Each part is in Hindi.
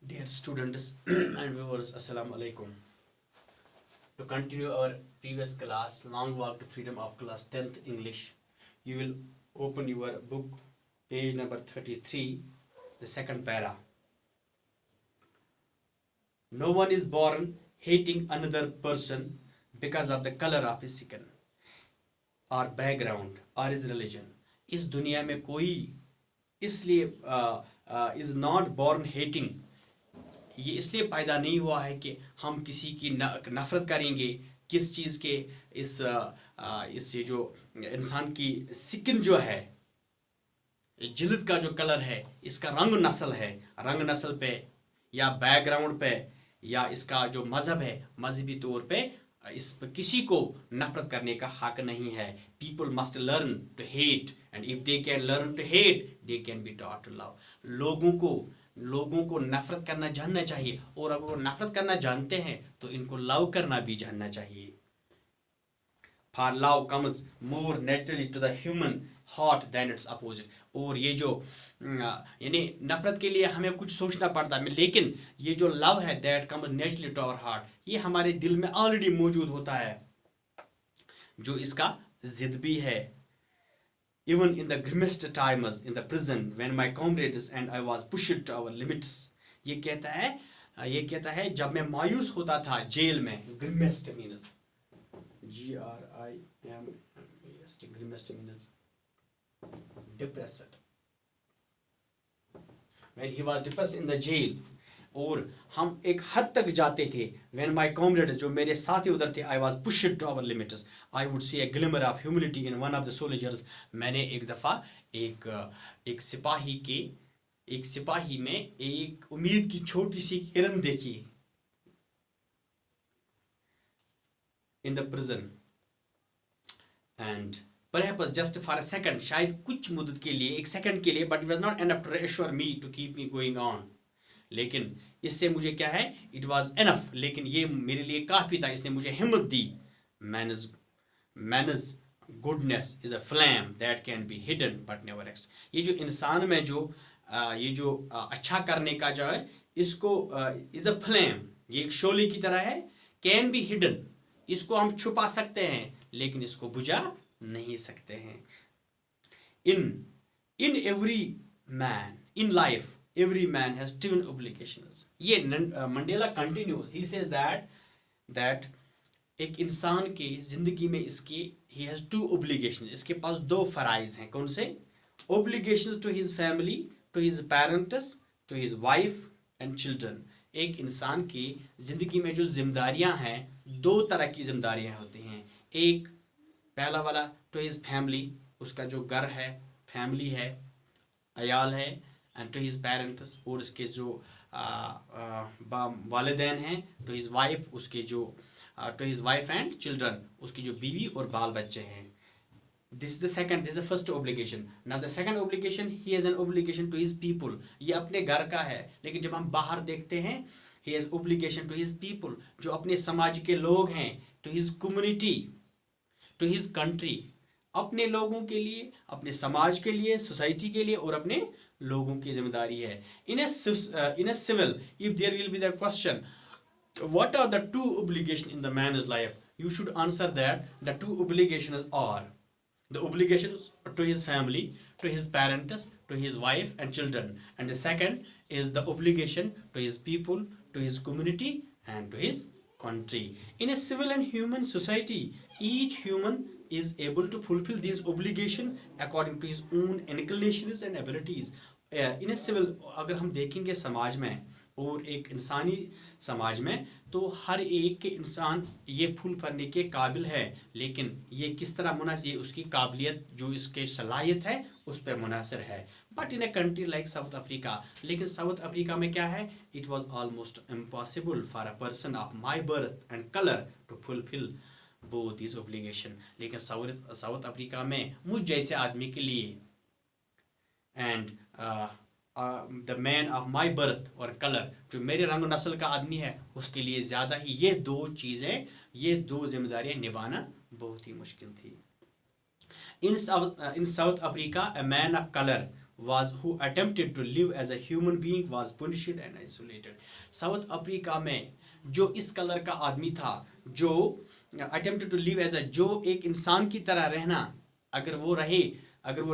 Dear students and viewers, Assalamu alaikum. To continue our previous class, Long Walk to Freedom of class 10th English, you will open your book, page number 33, the second para. No one is born hating another person because of the color of his skin or background or his religion. इस दुनिया में कोई इसलिए is not born hating, ये इसलिए पैदा नहीं हुआ है कि हम किसी की नफरत करेंगे किस चीज़ के इस ये जो इंसान की स्किन जो है, जिल्द का जो कलर है, इसका रंग नस्ल पे या बैकग्राउंड पे या इसका जो मज़हब है, मजहबी तौर पे इस पर किसी को नफरत करने का हक नहीं है. People must learn to hate and if they can learn to hate they can be taught to love. लोगों को नफरत करना जानना चाहिए, और अगर वो नफरत करना जानते हैं तो इनको लव करना भी जानना चाहिए. For love comes more naturally to the human heart than its opposite. और ये जो यानी नफरत के लिए हमें कुछ सोचना पड़ता है, लेकिन ये जो लव है that comes naturally to our heart, ये हमारे दिल में ऑलरेडी मौजूद होता है, जो इसका जिद भी है. Even in the grimmest times in the prison when my comrades and I was pushed to our limits. ये कहता है जब मैं मायूस होता था जेल में. grimmest means GRIMMEST. grimmest means depressed. When he was depressed in the jail, और हम एक हद तक जाते थे. When my comrade, जो मेरे साथी उधर थे, I was pushed to our limits. I would see a glimmer of humility in one of the soldiers. मैंने एक दफ़ा एक सिपाही में एक उम्मीद की छोटी सी किरण देखी. In the prison and perhaps just for a second, शायद कुछ मुद्दत के लिए, एक सेकंड के लिए, but it was not enough to reassure me to keep me going on. लेकिन इससे मुझे क्या है, इट वॉज एनफ, लेकिन ये मेरे लिए काफ़ी था, इसने मुझे हिम्मत दी. Man's goodness is a flame that can be hidden but never ex. ये जो इंसान में जो ये जो अच्छा करने का जो है, इसको इज अ फ्लेम, ये एक शोले की तरह है. कैन बी हिडन, इसको हम छुपा सकते हैं लेकिन इसको बुझा नहीं सकते हैं. In every man in life every man has twin obligations. ये Mandela continues, he says that एक इंसान के जिंदगी में इसके he has two obligations, इसके पास दो फराइज हैं. कौन से? obligations to his family, to his parents, to his wife and children. एक इंसान की जिंदगी में जो जिम्मेदारियां हैं, दो तरह की जिम्मेदारियां होती हैं. एक पहला वाला to his family, उसका जो घर है, फैमिली है, अयाल है, and to his parents, और इसके जो वालिदैन हैं, to his wife, उसके जो to his wife and children, उसकी जो बीवी और बाल बच्चे हैं. This is the first obligation. Now the second obligation, he has an obligation to his people. ये अपने घर का है, लेकिन जब हम बाहर देखते हैं, he has obligation to his people, जो अपने समाज के लोग हैं, to his community, to his country, अपने लोगों के लिए, अपने समाज के लिए, सोसाइटी के लिए, और अपने लोगों की जिम्मेदारी है. In a civil, if there will be the question, what are the two obligations in the man's life, you should answer that the two obligations are the obligations to his family, to his parents, to his wife and children, and the second is the obligation to his people, to his community and to his country. In a civil and human society, each human is able to fulfill these obligations according to his own inclinations and abilities. In a civil, अगर हम देखेंगे समाज में और एक इंसानी समाज में, तो हर एक के इंसान ये फुल करने के काबिल है, लेकिन ये किस तरह मुनासिब, ये उसकी काबिलियत, जो इसके सलाहियत है, उस पर मुनासिर है. But in a country like South Africa, लेकिन साउथ अफ्रीका में क्या है, it was almost impossible for a person of my birth and colour to fulfil both these obligation. लेकिन साउथ अफ्रीका में मुझ जैसे आदमी के लिए and the man of my birth और color, जो मेरे रंग नस्ल का आदमी है, उसके लिए ज़्यादा ही ये दो चीज़ें, ये दो जिम्मेदारियां निभाना बहुत ही मुश्किल थी. In South Africa, a man of color was who attempted to live as a human being was punished and isolated. South Africa में जो इस कलर का आदमी था, जो attempted to live as a, जो एक इंसान की तरह रहना, अगर वो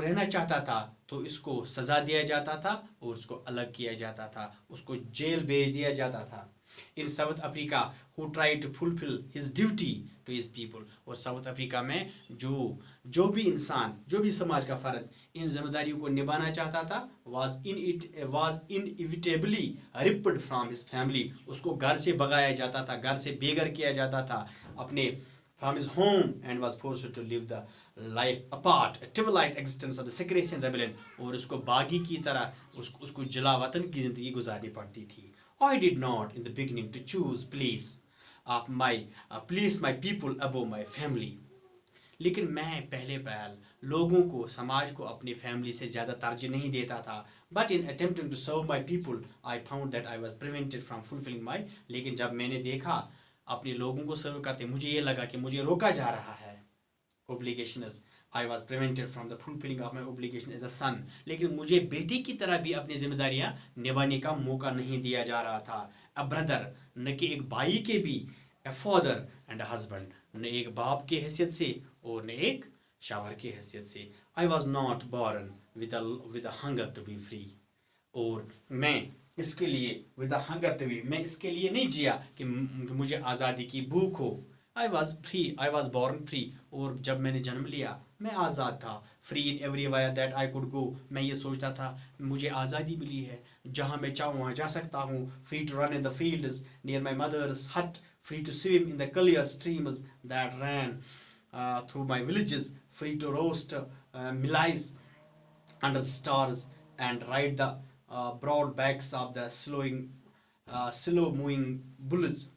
रहना चाहता था तो इसको सजा दिया जाता था और उसको अलग किया जाता था, उसको जेल भेज दिया जाता था. In South Africa, who tried to fulfill his duty to his people. और साउथ अफ्रीका में जो भी इंसान, जो भी समाज का फर्द इन जिम्मेदारियों को निभाना चाहता था, was inevitably ripped from his family. उसको घर से भगाया जाता था, घर से बेघर किया जाता था अपने from his home, and was forced to live the life apart, a twilight existence of the secrecy and rebellion. और उसको बागी की तरह उसको जला वतन की जिंदगी गुजारनी पड़ती थी. I did not in the beginning to choose place my people above my family. लेकिन मैं पहले पहल लोगों को, समाज को अपनी फैमिली से ज़्यादा तरजीह नहीं देता था. But in attempting to serve my people, I found that I was prevented from fulfilling my. लेकिन जब मैंने देखा अपने लोगों को सर्व करते, मुझे ये लगा कि मुझे रोका जा रहा है. Obligations, I was prevented from the fulfilling of my obligation as a son. लेकिन मुझे बेटे की तरह भी अपनी जिम्मेदारियां निभाने का मौका नहीं दिया जा रहा था. A brother, न कि एक भाई के भी. A father and a husband, न एक बाप की हैसियत से और न एक शावर की हैसियत से. I was not born with a hunger to be free. और मैं इसके लिए with a hunger to be, मैं इसके लिए नहीं जिया कि मुझे आज़ादी की भूख हो. I was free, I was born free. और जब मैंने जन्म लिया मैं आज़ाद था. Free in everywhere that I could go. मैं ये सोचता था मुझे आज़ादी मिली है, जहाँ मैं चाहूँ वहाँ जा सकता हूँ. Free to run in the fields near my mother's hut. Free to swim in the clear streams that ran through my villages. Free to roast maize under the stars and ride the broad backs of the slow moving bullets.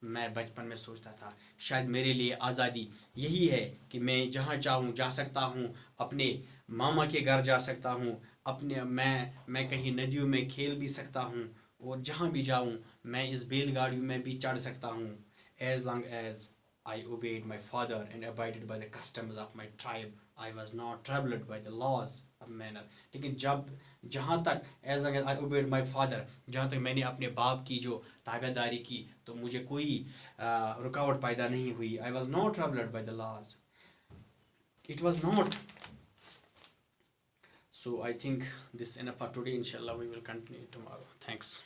मैं बचपन में सोचता था शायद मेरे लिए आज़ादी यही है कि मैं जहाँ चाहूँ जा सकता हूँ, अपने मामा के घर जा सकता हूँ, अपने मैं कहीं नदियों में खेल भी सकता हूँ, और जहाँ भी जाऊँ मैं इस बैलगाड़ियों में भी चढ़ सकता हूँ. As long as I obeyed my father and abided by the customs of my tribe, I was not troubled by the laws of manner. लेकिन जहाँ तक as long as I obeyed my father, जहाँ तक मैंने अपने बाप की जो ताबेदारी की तो मुझे कोई रुकावट पैदा नहीं हुई. I was not troubled by the laws. It was not. So I think this enough for today. Inshallah we will continue tomorrow. Thanks.